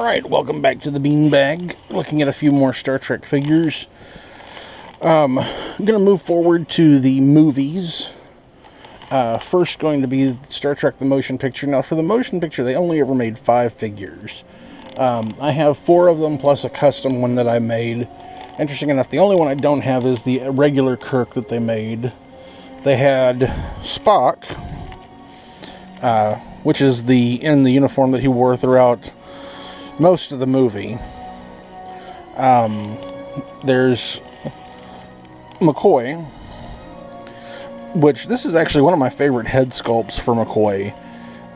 Alright, welcome back to the beanbag. Looking at a few more Star Trek figures. I'm going to move forward to the movies. First going to be Star Trek the Motion Picture. Now, for the motion picture, they only ever made 5 figures. I have 4 of them, plus a custom one that I made. Interesting enough, the only one I don't have is the regular Kirk that they made. They had Spock, which is in the uniform that he wore throughout most of the movie. There's McCoy, which this is actually one of my favorite head sculpts for McCoy.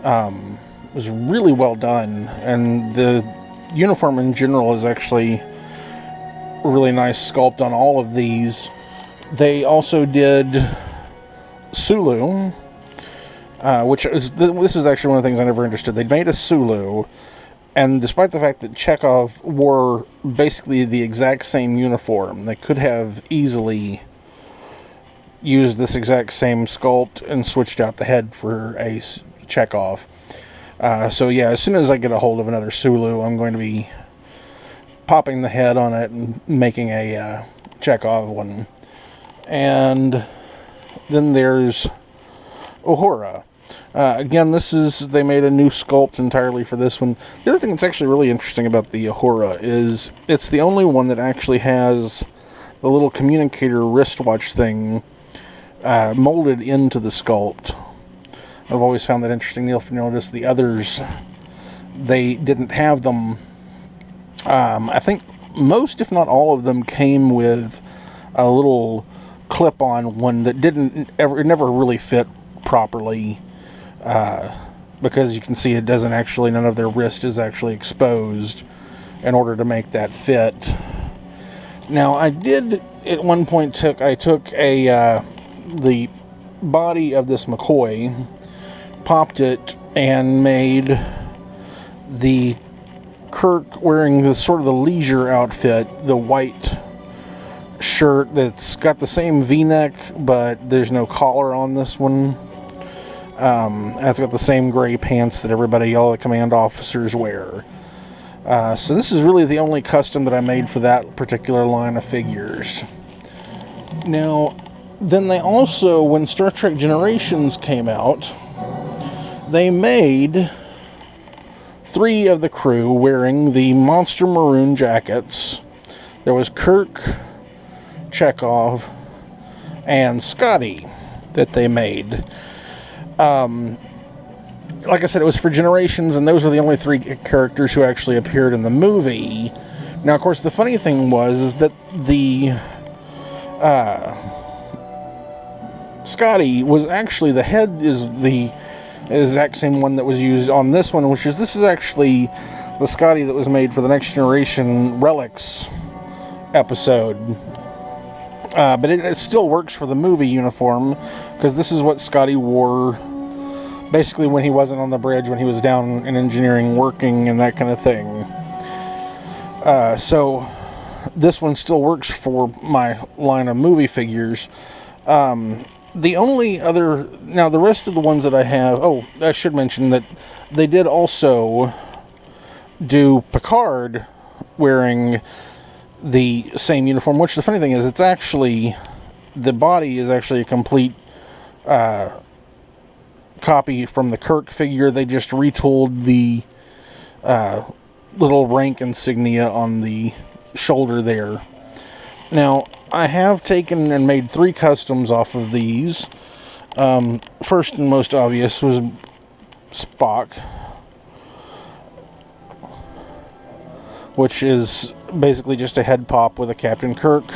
It was really well done, and the uniform in general is actually a really nice sculpt on all of these. They also did Sulu, which is this is actually one of the things I never understood. They made a Sulu, and despite the fact that Chekhov wore basically the exact same uniform, they could have easily used this exact same sculpt and switched out the head for a Chekhov. So yeah, as soon as I get a hold of another Sulu, I'm going to be popping the head on it and making a Chekhov one. And then there's Uhura. Again, they made a new sculpt entirely for this one. The other thing that's actually really interesting about the Uhura is it's the only one that actually has the little communicator wristwatch thing molded into the sculpt. I've always found that interesting. You'll notice the others, they didn't have them. I think most, if not all of them, came with a little clip-on one that never really fit properly. Because you can see it doesn't actually, none of their wrist is actually exposed in order to make that fit. Now, I did at one point took the body of this McCoy, popped it, and made the Kirk wearing the sort of the leisure outfit, the white shirt that's got the same V-neck, but there's no collar on this one. And it's got the same gray pants that all the command officers wear. So this is really the only custom that I made for that particular line of figures. Now, then they also, when Star Trek Generations came out, they made 3 of the crew wearing the monster maroon jackets. There was Kirk, Chekhov, and Scotty that they made. Like I said, it was for Generations, and those were the only 3 characters who actually appeared in the movie. Now, of course, the funny thing is that the Scotty was actually, the head is the exact same one that was used on this one, this is actually the Scotty that was made for the Next Generation Relics episode. But it still works for the movie uniform, because this is what Scotty wore basically when he wasn't on the bridge, when he was down in engineering working and that kind of thing. So this one still works for my line of movie figures. The only other... Now, the rest of the ones that I have... Oh, I should mention that they did also do Picard wearing the same uniform, which the funny thing is, it's actually... The body is actually a complete copy from the Kirk figure. They just retooled the little rank insignia on the shoulder there. Now, I have taken and made 3 customs off of these. First and most obvious was Spock, which is basically just a head pop with a Captain Kirk.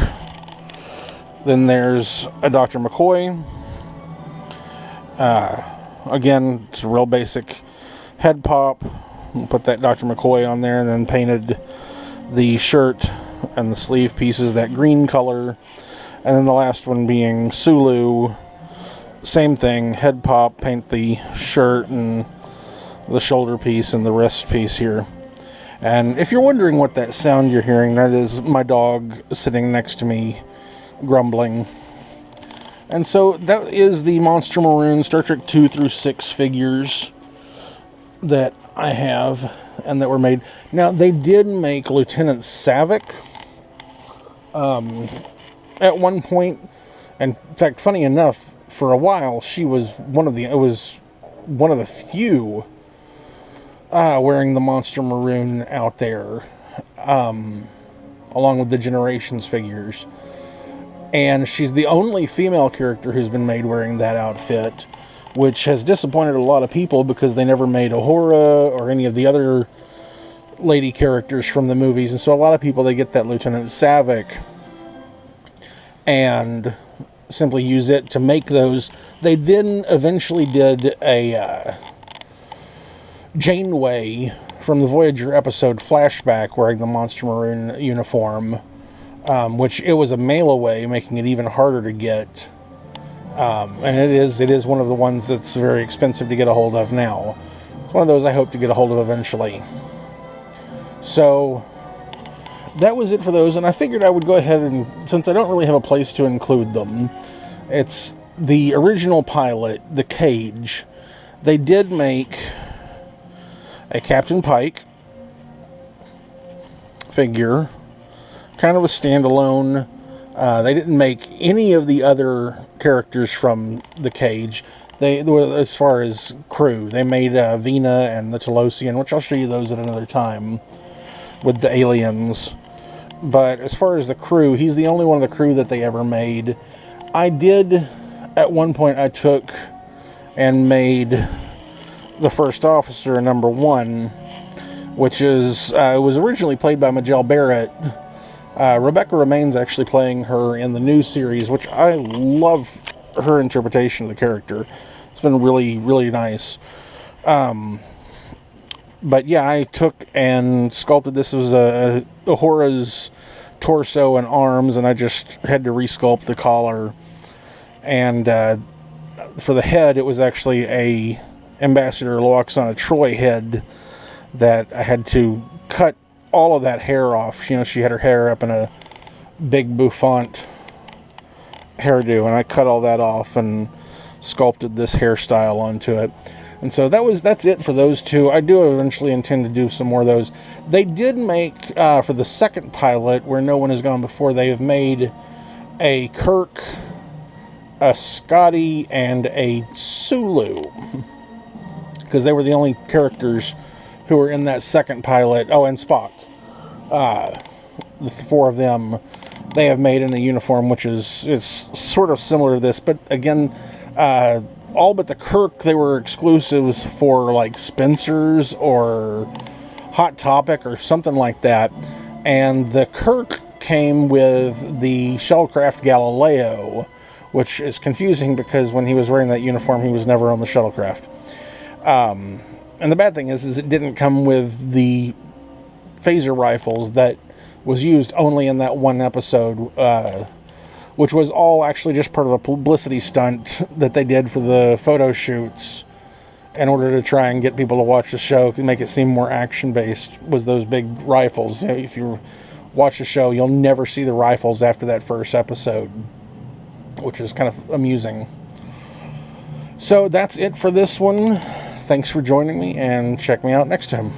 Then there's a Dr. McCoy. Again, it's a real basic head pop. Put that Dr. McCoy on there, and then painted the shirt and the sleeve pieces that green color. And then the last one being Sulu. Same thing, head pop, paint the shirt and the shoulder piece and the wrist piece here. And if you're wondering what that sound you're hearing, that is my dog sitting next to me grumbling. And so that is the Monster Maroon Star Trek 2 through 6 figures that I have. and that were made. Now, they did make Lieutenant Savick at one point. In fact, funny enough, for a while, she was one of the few wearing the Monster Maroon out there, along with the Generations figures. And she's the only female character who's been made wearing that outfit, which has disappointed a lot of people because they never made Uhura or any of the other lady characters from the movies. And so a lot of people, they get that Lieutenant Savick and simply use it to make those. They then eventually did a Janeway from the Voyager episode Flashback wearing the Monster Maroon uniform, which it was a mail away, making it even harder to get. And it is one of the ones that's very expensive to get a hold of now. It's one of those I hope to get a hold of eventually. So that was it for those, and I figured I would go ahead and, since I don't really have a place to include them, it's the original pilot, The Cage. They did make a Captain Pike figure, kind of a standalone. They didn't make any of the other characters from The Cage. They were, as far as crew, they made Vina and the Telosian, which I'll show you those at another time, with the aliens. But as far as the crew, he's the only one of the crew that they ever made. I did, at one point, I took and made the first officer, number 1, which is, was originally played by Majel Barrett. Rebecca Romaine's actually playing her in the new series, which I love her interpretation of the character. It's been really, really nice. But yeah, I took and sculpted this as Uhura's torso and arms, and I just had to resculpt the collar. And for the head, it was actually a Ambassador Loaxana Troy head that I had to cut all of that hair off. You know, she had her hair up in a big bouffant hairdo, and I cut all that off and sculpted this hairstyle onto it. And so that's it for those two. I do eventually intend to do some more of those. They did make, for the second pilot, where no one has gone before, they have made a Kirk, a Scotty, and a Sulu. Because they were the only characters who were in that second pilot. Oh, and Spock. The 4 of them, they have made in a uniform, which is sort of similar to this. But again, all but the Kirk, they were exclusives for like Spencer's or Hot Topic or something like that. And the Kirk came with the shuttlecraft Galileo, which is confusing because when he was wearing that uniform, he was never on the shuttlecraft. And the bad thing is it didn't come with the phaser rifles that was used only in that one episode, which was all actually just part of a publicity stunt that they did for the photo shoots in order to try and get people to watch the show and make it seem more action-based, was those big rifles. You know, if you watch the show, you'll never see the rifles after that first episode, which is kind of amusing. So that's it for this one. Thanks for joining me, and check me out next time.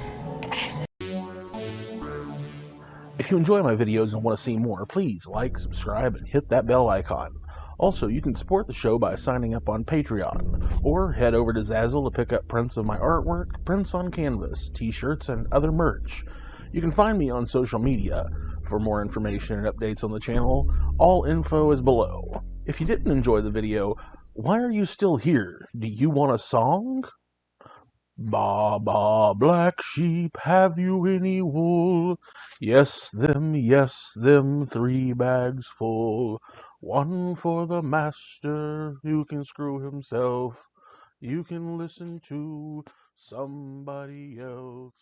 If you enjoy my videos and want to see more, please like, subscribe, and hit that bell icon. Also, you can support the show by signing up on Patreon, or head over to Zazzle to pick up prints of my artwork, prints on canvas, t-shirts, and other merch. You can find me on social media. For more information and updates on the channel, all info is below. If you didn't enjoy the video, why are you still here? Do you want a song? Ba, ba, black sheep, have you any wool? Yes, them, 3 bags full. 1 for the master, who can screw himself. You can listen to somebody else.